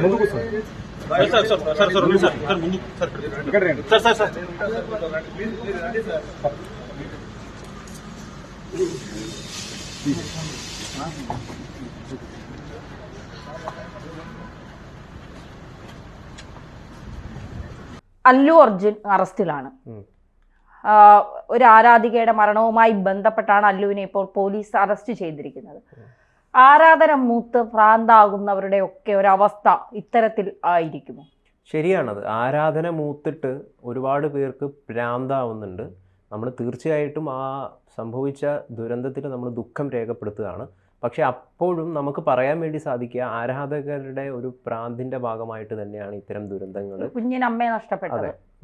ముందుకు సార్ ముందు సార్ അല്ലു അർജുൻ അറസ്റ്റിലാണ്. ഒരു ആരാധികയുടെ മരണവുമായി ബന്ധപ്പെട്ടാണ് അല്ലുവിനെ ഇപ്പോൾ പോലീസ് അറസ്റ്റ് ചെയ്തിരിക്കുന്നത്. ആരാധന മൂത്ത് ഭ്രാന്താകുന്നവരുടെ ഒക്കെ ഒരവസ്ഥ ഇത്തരത്തിൽ ആയിരിക്കുമോ? ശരിയാണത്. ആരാധന മൂത്തിട്ട് ഒരുപാട് പേർക്ക് ഭ്രാന്താവുന്നുണ്ട്. നമ്മൾ തീർച്ചയായിട്ടും ആ സംഭവിച്ച ദുരന്തത്തിൽ നമ്മൾ ദുഃഖം രേഖപ്പെടുത്തുകയാണ്. പക്ഷെ അപ്പോഴും നമുക്ക് പറയാൻ വേണ്ടി സാധിക്കുക ആരാധകരുടെ ഒരു ഭ്രാന്തിൻ്റെ ഭാഗമായിട്ട് തന്നെയാണ് ഇത്തരം ദുരന്തങ്ങൾ.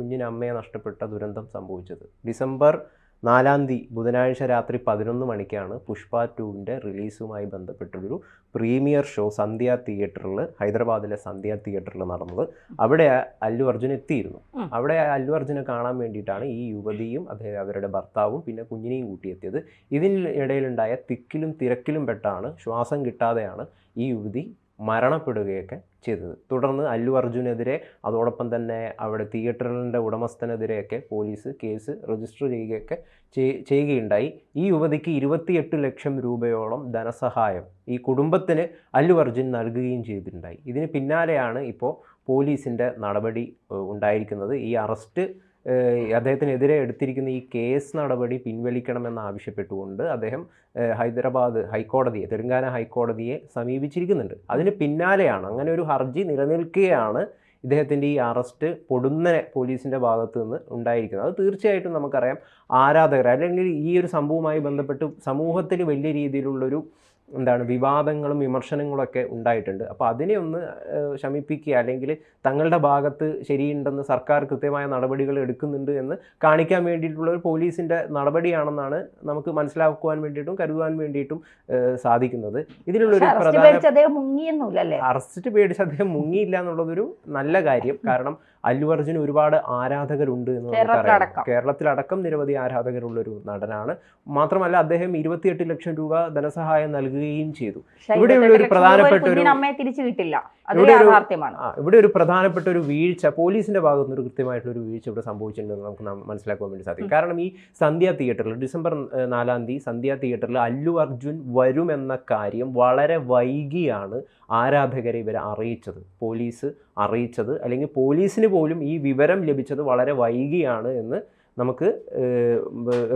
കുഞ്ഞിനമ്മയെ നഷ്ടപ്പെട്ട ദുരന്തം സംഭവിച്ചത്. ഡിസംബർ 4 ബുധനാഴ്ച രാത്രി 11 മണിക്കാണ് പുഷ്പ 2ൻ്റെ റിലീസുമായി ബന്ധപ്പെട്ടൊരു പ്രീമിയർ ഷോ സന്ധ്യ തിയേറ്ററിൽ, ഹൈദരാബാദിലെ സന്ധ്യ തിയേറ്ററിൽ നടന്നത്. അവിടെ അല്ലു അർജുൻ എത്തിയിരുന്നു. അവിടെ അല്ലു അർജുനെ കാണാൻ വേണ്ടിയിട്ടാണ് ഈ യുവതിയും അവരുടെ ഭർത്താവും പിന്നെ കുഞ്ഞിനെയും കൂട്ടിയെത്തിയത്. ഇതിനിടയിലുണ്ടായ തിക്കിലും തിരക്കിലും പെട്ടാണ്, ശ്വാസം കിട്ടാതെയാണ് ഈ യുവതി മരണപ്പെടുകയൊക്കെ ചെയ്തത്. തുടർന്ന് അല്ലു അർജുനെതിരെ അതോടൊപ്പം തന്നെ അവിടെ തിയേറ്ററിൻ്റെ ഉടമസ്ഥനെതിരെയൊക്കെ പോലീസ് കേസ് രജിസ്റ്റർ ചെയ്യുകയൊക്കെ ചെയ്യുകയുണ്ടായി. ഈ യുവതിക്ക് 28 ലക്ഷം രൂപയോളം ധനസഹായം ഈ കുടുംബത്തിന് അല്ലു അർജുൻ നൽകുകയും ചെയ്തിട്ടുണ്ടായി. ഇതിന് പിന്നാലെയാണ് ഇപ്പോൾ പോലീസിൻ്റെ നടപടി ഉണ്ടായിരിക്കുന്നത്. ഈ അറസ്റ്റ് അദ്ദേഹത്തിനെതിരെ എടുത്തിരിക്കുന്ന ഈ കേസ് നടപടി പിൻവലിക്കണമെന്നാവശ്യപ്പെട്ടുകൊണ്ട് അദ്ദേഹം ഹൈദരാബാദ് ഹൈക്കോടതിയെ, തെലങ്കാന ഹൈക്കോടതിയെ സമീപിച്ചിരിക്കുന്നുണ്ട്. അതിന് പിന്നാലെയാണ് അങ്ങനെ ഒരു ഹർജി നിലനിൽക്കുകയാണ് ഇദ്ദേഹത്തിൻ്റെ ഈ അറസ്റ്റ് പൊടുന്നനെ പോലീസിൻ്റെ ഭാഗത്തു നിന്ന് ഉണ്ടായിരിക്കുന്നത്. അത് തീർച്ചയായിട്ടും നമുക്കറിയാം ആരാധകർ അല്ലെങ്കിൽ ഈ ഒരു സംഭവവുമായി ബന്ധപ്പെട്ട് സമൂഹത്തിൽ വലിയ രീതിയിലുള്ളൊരു വിവാദങ്ങളും വിമർശനങ്ങളൊക്കെ ഉണ്ടായിട്ടുണ്ട്. അപ്പോൾ അതിനെ ഒന്ന് ശമിപ്പിക്കുക അല്ലെങ്കിൽ തങ്ങളുടെ ഭാഗത്ത് ശരിയുണ്ടെന്ന് സർക്കാർ കൃത്യമായ നടപടികൾ എടുക്കുന്നുണ്ട് എന്ന് കാണിക്കാൻ വേണ്ടിയിട്ടുള്ള ഒരു പോലീസിൻ്റെ നടപടിയാണെന്നാണ് നമുക്ക് മനസ്സിലാക്കുവാൻ വേണ്ടിയിട്ടും കരുതുവാൻ വേണ്ടിയിട്ടും സാധിക്കുന്നത്. ഇതിലുള്ളൊരു പ്രധാന അറസ്റ്റ് പേടിച്ച് അദ്ദേഹം മുങ്ങിയില്ല എന്നുള്ളതൊരു നല്ല കാര്യം. കാരണം അല്ലു അർജുൻ ഒരുപാട് ആരാധകരുണ്ട് എന്ന് നമുക്കറിയാം. കേരളത്തിലടക്കം നിരവധി ആരാധകരുള്ളൊരു നടനാണ്. മാത്രമല്ല അദ്ദേഹം 28 ലക്ഷം രൂപ ധനസഹായം നൽകുകയും ചെയ്തു. ഇവിടെ ഒരു പ്രധാനപ്പെട്ട ഒരു വീഴ്ച പോലീസിന്റെ ഭാഗത്തു നിന്ന് കൃത്യമായിട്ടുള്ള ഒരു വീഴ്ച ഇവിടെ സംഭവിച്ചിട്ടുണ്ടെന്ന് നമുക്ക് മനസ്സിലാക്കാൻ വേണ്ടി സാധിക്കും. കാരണം ഈ സന്ധ്യ തിയേറ്ററിൽ ഡിസംബർ 4 സന്ധ്യ തിയേറ്ററിൽ അല്ലു അർജുൻ വരുമെന്ന കാര്യം വളരെ വൈകിയാണ് ആരാധകരെ ഇവരെ അറിയിച്ചത്, പോലീസ് അറിയിച്ചത്. അല്ലെങ്കിൽ പോലീസിന് പോലും ഈ വിവരം ലഭിച്ചത് വളരെ വൈകിയാണ് എന്ന് നമുക്ക്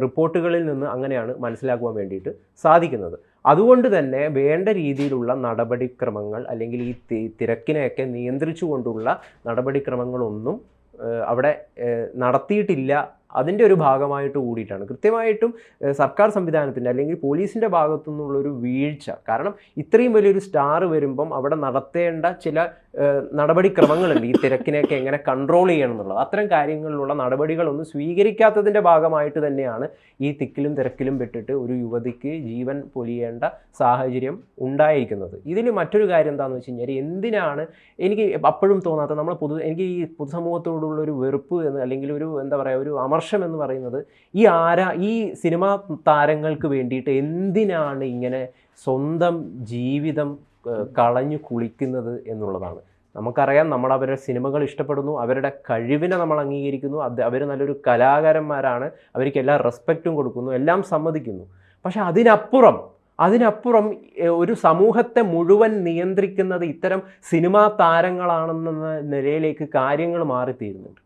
റിപ്പോർട്ടുകളിൽ നിന്ന് അങ്ങനെയാണ് മനസ്സിലാക്കുവാൻ വേണ്ടിയിട്ട് സാധിക്കുന്നത്. അതുകൊണ്ട് തന്നെ വേണ്ട രീതിയിലുള്ള നടപടിക്രമങ്ങൾ അല്ലെങ്കിൽ ഈ തിരക്കിനെയൊക്കെ നിയന്ത്രിച്ചുകൊണ്ടുള്ള നടപടിക്രമങ്ങളൊന്നും അവിടെ നടത്തിയിട്ടില്ല. അതിൻ്റെ ഒരു ഭാഗമായിട്ട് കൂടിയിട്ടാണ് കൃത്യമായിട്ടും സർക്കാർ സംവിധാനത്തിൻ്റെ അല്ലെങ്കിൽ പോലീസിൻ്റെ ഭാഗത്തു നിന്നുള്ളൊരു വീഴ്ച. കാരണം ഇത്രയും വലിയൊരു സ്റ്റാർ വരുമ്പം അവിടെ നടത്തേണ്ട ചില നടപടിക്രമങ്ങളുണ്ട്. ഈ തിരക്കിനെയൊക്കെ എങ്ങനെ കൺട്രോൾ ചെയ്യണം എന്നുള്ളത്, അത്തരം കാര്യങ്ങളിലുള്ള നടപടികളൊന്നും സ്വീകരിക്കാത്തതിൻ്റെ ഭാഗമായിട്ട് തന്നെയാണ് ഈ തിക്കിലും തിരക്കിലും പെട്ടിട്ട് ഒരു യുവതിക്ക് ജീവൻ പൊലിയേണ്ട സാഹചര്യം ഉണ്ടായിരിക്കുന്നത്. ഇതിൽ മറ്റൊരു കാര്യം എന്താണെന്ന് വെച്ച് കഴിഞ്ഞാൽ, എന്തിനാണ് എനിക്ക് അപ്പോഴും തോന്നാത്ത എനിക്ക് ഈ പൊതുസമൂഹത്തോടുള്ളൊരു വെറുപ്പ് എന്ന് അല്ലെങ്കിൽ ഒരു ഒരു അമർഷം എന്ന് പറയുന്നത്, ഈ സിനിമാ താരങ്ങൾക്ക് വേണ്ടിയിട്ട് എന്തിനാണ് ഇങ്ങനെ സ്വന്തം ജീവിതം കളഞ്ഞു കുളിക്കുന്നത് എന്നുള്ളതാണ്. നമുക്കറിയാം, നമ്മൾ അവരുടെ സിനിമകൾ ഇഷ്ടപ്പെടുന്നു, അവരുടെ കഴിവിനെ നമ്മൾ അംഗീകരിക്കുന്നു, അവർ നല്ലൊരു കലാകാരന്മാരാണ്, അവർക്ക് എല്ലാ റെസ്പെക്റ്റും കൊടുക്കുന്നു, എല്ലാം സമ്മതിക്കുന്നു. പക്ഷെ അതിനപ്പുറം ഒരു സമൂഹത്തെ മുഴുവൻ നിയന്ത്രിക്കുന്നത് ഇത്തരം സിനിമാ താരങ്ങളാണെന്ന നിലയിലേക്ക് കാര്യങ്ങൾ മാറിത്തീരുന്നുണ്ട്.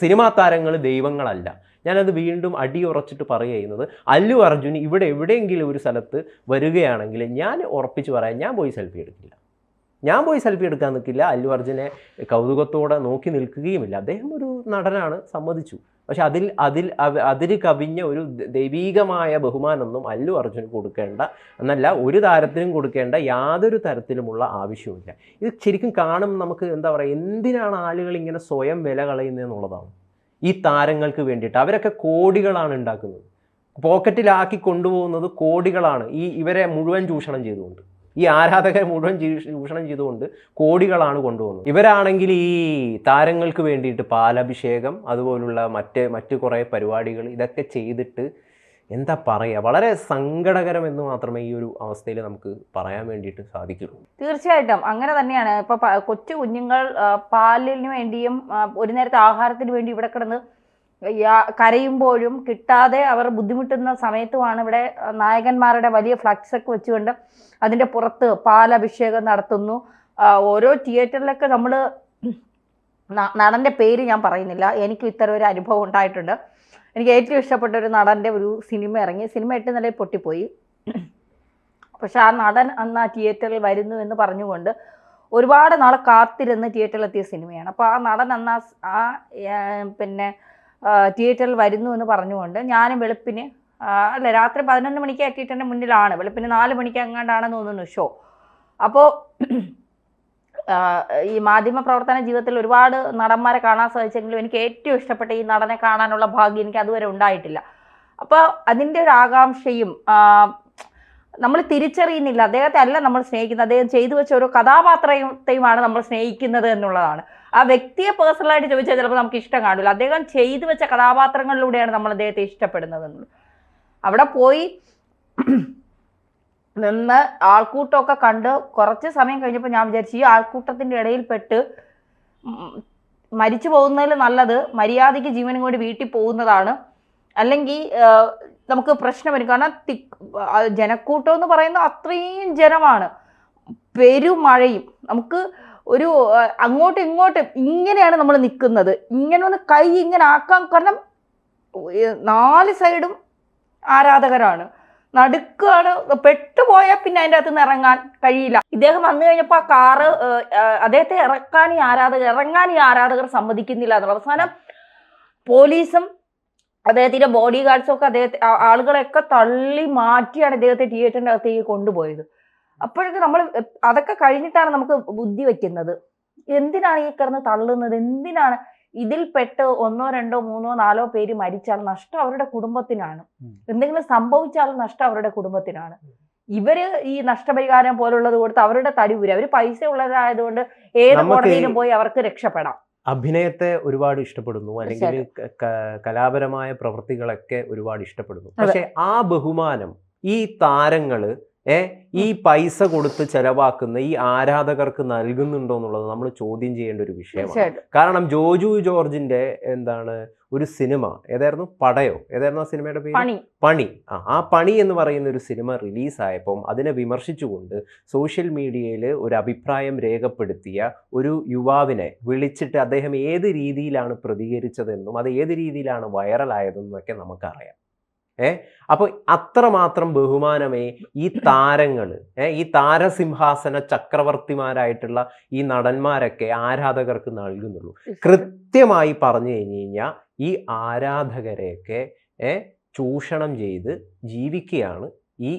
സിനിമാ താരങ്ങൾ ദൈവങ്ങളല്ല. ഞാനത് വീണ്ടും അടിയുറച്ചിട്ട് പറയുന്നത്, അല്ലു അർജുൻ ഇവിടെ എവിടെയെങ്കിലും ഒരു സ്ഥലത്ത് വരികയാണെങ്കിൽ ഞാൻ ഉറപ്പിച്ച് പറയാം, ഞാൻ പോയി സെൽഫി എടുക്കാൻ നിൽക്കില്ല. അല്ലു അർജുനെ കൗതുകത്തോടെ നോക്കി നിൽക്കുകയുമില്ല. അദ്ദേഹം ഒരു നടനാണ്, സമ്മതിച്ചു. പക്ഷെ അതിൽ കവിഞ്ഞ ഒരു ദൈവീകമായ ബഹുമാനമൊന്നും അല്ലു അർജുന് കൊടുക്കേണ്ട എന്നല്ല, ഒരു താരത്തിനും കൊടുക്കേണ്ട യാതൊരു തരത്തിലുമുള്ള ആവശ്യവുമില്ല. ഇത് ശരിക്കും കാണും നമുക്ക് എന്തിനാണ് ആളുകൾ ഇങ്ങനെ സ്വയം വില കളയുന്നതെന്നുള്ളതാണ്. ഈ താരങ്ങൾക്ക് വേണ്ടിയിട്ട് അവരൊക്കെ കോടികളാണ് ഉണ്ടാക്കുന്നത്, പോക്കറ്റിലാക്കി കൊണ്ടുപോകുന്നത് കോടികളാണ് ഇവരെ മുഴുവൻ ചൂഷണം ചെയ്തുകൊണ്ട്. ഈ ആരാധകരെ മുഴുവൻ ചൂഷണം ചെയ്തുകൊണ്ട് കോടികളാണ് കൊണ്ടുപോകുന്നത്. ഇവരാണെങ്കിൽ ഈ താരങ്ങൾക്ക് വേണ്ടിയിട്ട് പാലഭിഷേകം അതുപോലുള്ള മറ്റ് കുറേ പരിപാടികൾ ഇതൊക്കെ ചെയ്തിട്ട് എന്താ പറയുക, വളരെ സങ്കടകരം എന്ന് മാത്രമേ ഈ ഒരു അവസ്ഥയിൽ നമുക്ക് പറയാൻ വേണ്ടിയിട്ട് സാധിക്കുള്ളൂ. തീർച്ചയായിട്ടും അങ്ങനെ തന്നെയാണ്. ഇപ്പോൾ കൊച്ചു കുഞ്ഞുങ്ങൾ പാലിന് വേണ്ടിയും ഒരു നേരത്തെ ആഹാരത്തിന് വേണ്ടി ഇവിടെ കിടന്ന് കരയുമ്പോഴും കിട്ടാതെ അവർ ബുദ്ധിമുട്ടുന്ന സമയത്തുമാണ് ഇവിടെ നായകന്മാരുടെ വലിയ ഫ്ലക്സ് ഒക്കെ വെച്ചുകൊണ്ട് അതിൻ്റെ പുറത്ത് പാലഭിഷേകം നടത്തുന്നു. ഓരോ തിയേറ്ററിലൊക്കെ നമ്മൾ, നടൻ്റെ പേര് ഞാൻ പറയുന്നില്ല, എനിക്കും ഇത്തരം ഒരു അനുഭവം ഉണ്ടായിട്ടുണ്ട്. എനിക്ക് ഏറ്റവും ഇഷ്ടപ്പെട്ട ഒരു നടൻ്റെ ഒരു സിനിമ ഇറങ്ങി, സിനിമ 8 നിലയിൽ പൊട്ടിപ്പോയി. പക്ഷെ ആ നടൻ അന്ന് ആ തിയേറ്ററിൽ വരുന്നു എന്ന് പറഞ്ഞുകൊണ്ട് ഒരുപാട് നാൾ കാത്തിരുന്ന് തിയേറ്ററിലെത്തിയ സിനിമയാണ്. അപ്പോൾ ആ നടൻ അന്ന് പിന്നെ തിയേറ്ററിൽ വരുന്നു എന്ന് പറഞ്ഞുകൊണ്ട് ഞാനും വെളുപ്പിന് രാത്രി 11 മണിക്ക് തിയേറ്ററിൻ്റെ മുന്നിലാണ്, വെളുപ്പിന് 4 മണിക്ക് എങ്ങാണ്ടാണെന്ന് തോന്നുന്നു ഷോ. അപ്പോൾ ഈ മാധ്യമ പ്രവർത്തന ജീവിതത്തിൽ ഒരുപാട് നടന്മാരെ കാണാൻ സാധിച്ചെങ്കിലും എനിക്ക് ഏറ്റവും ഇഷ്ടപ്പെട്ട ഈ നടനെ കാണാനുള്ള ഭാഗ്യം എനിക്ക് അതുവരെ ഉണ്ടായിട്ടില്ല. അപ്പോൾ അതിൻ്റെ ഒരു ആകാംക്ഷയും നമ്മൾ തിരിച്ചറിയുന്നില്ല. അദ്ദേഹത്തെ അല്ല നമ്മൾ സ്നേഹിക്കുന്നത്, അദ്ദേഹം ചെയ്തു വെച്ച ഓരോ കഥാപാത്രത്തെയുമാണ് നമ്മൾ സ്നേഹിക്കുന്നത് എന്നുള്ളതാണ്. ആ വ്യക്തിയെ പേഴ്സണലായിട്ട് ചോദിച്ചാൽ ചിലപ്പോൾ നമുക്ക് ഇഷ്ടം കാണില്ല, അദ്ദേഹം ചെയ്തു വെച്ച കഥാപാത്രങ്ങളിലൂടെയാണ് നമ്മൾ അദ്ദേഹത്തെ ഇഷ്ടപ്പെടുന്നത് എന്നുള്ളത്. അവിടെ പോയി നിന്ന് ആൾക്കൂട്ടമൊക്കെ കണ്ട് കുറച്ച് സമയം കഴിഞ്ഞപ്പോൾ ഞാൻ വിചാരിച്ചു ഈ ആൾക്കൂട്ടത്തിൻ്റെ ഇടയിൽപ്പെട്ട് മരിച്ചു പോകുന്നതിൽ നല്ലത് മര്യാദയ്ക്ക് ജീവനും കൊണ്ട് വീട്ടിൽ പോകുന്നതാണ്. അല്ലെങ്കിൽ നമുക്ക് പ്രശ്നം വരും. കാരണം ജനക്കൂട്ടം എന്ന് പറയുന്നത് അത്രയും ജനമാണ്, പെരുമഴയും. നമുക്ക് ഒരു അങ്ങോട്ടും ഇങ്ങോട്ടും ഇങ്ങനെയാണ് നമ്മൾ നിൽക്കുന്നത്. ഇങ്ങനെ ഒന്ന് കൈ ഇങ്ങനെ ആക്കാൻ, കാരണം 4 സൈഡും ആരാധകരാണ്, നടുക്കാണ്. പെട്ടുപോയാൽ പിന്നെ അതിൻ്റെ അകത്ത് നിന്ന് ഇറങ്ങാൻ കഴിയില്ല. ഇദ്ദേഹം വന്നു കഴിഞ്ഞപ്പോൾ ആ കാറ് അദ്ദേഹത്തെ ഇറങ്ങാൻ ഈ ആരാധകർ സമ്മതിക്കുന്നില്ല എന്നുള്ള അവസാനം പോലീസും അദ്ദേഹത്തിൻ്റെ ബോഡി ഗാർഡ്സും ഒക്കെ ആളുകളെയൊക്കെ തള്ളി മാറ്റിയാണ് ഇദ്ദേഹത്തെ തിയേറ്ററിൻ്റെ അകത്തേക്ക് കൊണ്ടുപോയത്. അപ്പോഴൊക്കെ നമ്മൾ അതൊക്കെ കഴിഞ്ഞിട്ടാണ് നമുക്ക് ബുദ്ധി വയ്ക്കുന്നത്, എന്തിനാണ് ഈ കിടന്ന് തള്ളുന്നത്, എന്തിനാണ് ഇതിൽപ്പെട്ട് 1, 2, 3, 4 പേര് മരിച്ചാൽ നഷ്ടം അവരുടെ കുടുംബത്തിനാണ്, എന്തെങ്കിലും സംഭവിച്ചാൽ നഷ്ടം അവരുടെ കുടുംബത്തിനാണ്. ഇവര് ഈ നഷ്ടപരിഹാരം പോലുള്ളത് കൊടുത്ത് അവരുടെ തടിപുര, അവർ പൈസ ഉള്ളതായതുകൊണ്ട് ഏത് കോടതിയിലും പോയി അവർക്ക് രക്ഷപ്പെടാം. അഭിനയത്തെ ഒരുപാട് ഇഷ്ടപ്പെടുന്നു, അല്ലെങ്കിൽ കലാപരമായ പ്രവൃത്തികളൊക്കെ ഒരുപാട് ഇഷ്ടപ്പെടുന്നു. പക്ഷെ ആ ബഹുമാനം ഈ താരങ്ങള് ഈ പൈസ കൊടുത്ത് ചെലവാക്കുന്ന ഈ ആരാധകർക്ക് നൽകുന്നുണ്ടോ എന്നുള്ളത് നമ്മൾ ചോദ്യം ചെയ്യേണ്ട ഒരു വിഷയമാണ്. കാരണം ജോജു ജോർജിന്റെ ഒരു സിനിമ ഏതായിരുന്നു, പടയോ ഏതായിരുന്നു ആ സിനിമയുടെ പേര്, പണി. ആ പണി എന്ന് പറയുന്ന ഒരു സിനിമ റിലീസായപ്പം അതിനെ വിമർശിച്ചുകൊണ്ട് സോഷ്യൽ മീഡിയയിൽ ഒരു അഭിപ്രായം രേഖപ്പെടുത്തിയ ഒരു യുവാവിനെ വിളിച്ചിട്ട് അദ്ദേഹം ഏത് രീതിയിലാണ് പ്രതികരിച്ചതെന്നും അത് ഏത് രീതിയിലാണ് വൈറലായതെന്നും ഒക്കെ നമുക്കറിയാം. അപ്പോൾ അത്രമാത്രം ബഹുമാനമേ ഈ താരങ്ങൾ, ഈ താരസിംഹാസന ചക്രവർത്തിമാരായിട്ടുള്ള ഈ നടന്മാരൊക്കെ ആരാധകർക്ക് നൽകുന്നുള്ളൂ. കൃത്യമായി പറഞ്ഞു കഴിഞ്ഞു കഴിഞ്ഞാൽ ഈ ആരാധകരെയൊക്കെ ചൂഷണം ചെയ്ത് ജീവിക്കുകയാണ് ഈ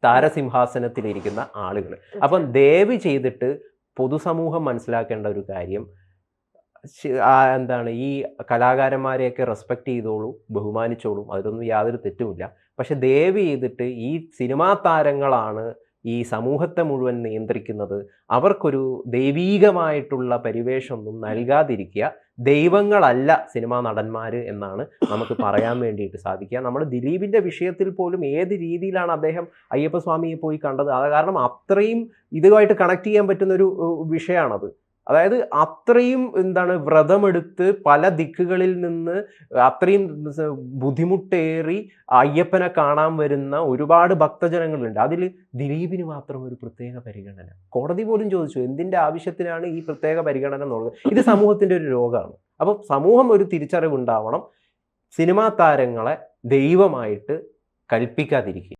താരസിംഹാസനത്തിലിരിക്കുന്ന ആളുകൾ. അപ്പം ദയവ് ചെയ്തിട്ട് പൊതുസമൂഹം മനസ്സിലാക്കേണ്ട ഒരു കാര്യം, ഈ കലാകാരന്മാരെയൊക്കെ റെസ്പെക്റ്റ് ചെയ്തോളൂ, ബഹുമാനിച്ചോളൂ, അതിലൊന്നും യാതൊരു തെറ്റുമില്ല. പക്ഷെ ദയവ് ചെയ്തിട്ട് ഈ സിനിമാ താരങ്ങളാണ് ഈ സമൂഹത്തെ മുഴുവൻ നിയന്ത്രിക്കുന്നത്, അവർക്കൊരു ദൈവീകമായിട്ടുള്ള പരിവേഷമൊന്നും നൽകാതിരിക്കുക. ദൈവങ്ങളല്ല സിനിമാ നടന്മാർ എന്നാണ് നമുക്ക് പറയാൻ വേണ്ടിയിട്ട് സാധിക്കുക. നമ്മൾ ദിലീപിൻ്റെ വിഷയത്തിൽ പോലും ഏത് രീതിയിലാണ് അദ്ദേഹം അയ്യപ്പസ്വാമിയെ പോയി കണ്ടത്, അത് കാരണം അത്രയും ഇതുമായിട്ട് കണക്ട് ചെയ്യാൻ പറ്റുന്നൊരു വിഷയമാണത്. അതായത് അത്രയും വ്രതമെടുത്ത് പല ദിക്കുകളിൽ നിന്ന് അത്രയും ബുദ്ധിമുട്ടേറി അയ്യപ്പനെ കാണാൻ വരുന്ന ഒരുപാട് ഭക്തജനങ്ങളുണ്ട്. അതിൽ ദിലീപിന് മാത്രം ഒരു പ്രത്യേക പരിഗണന. കോടതി പോലും ചോദിച്ചു എന്തിൻ്റെ ആവശ്യത്തിനാണ് ഈ പ്രത്യേക പരിഗണന എന്നുള്ളത്. ഇത് സമൂഹത്തിൻ്റെ ഒരു രോഗമാണ്. അപ്പം സമൂഹം ഒരു തിരിച്ചറിവുണ്ടാവണം, സിനിമാ താരങ്ങളെ ദൈവമായിട്ട് കൽപ്പിക്കാതിരിക്കുക.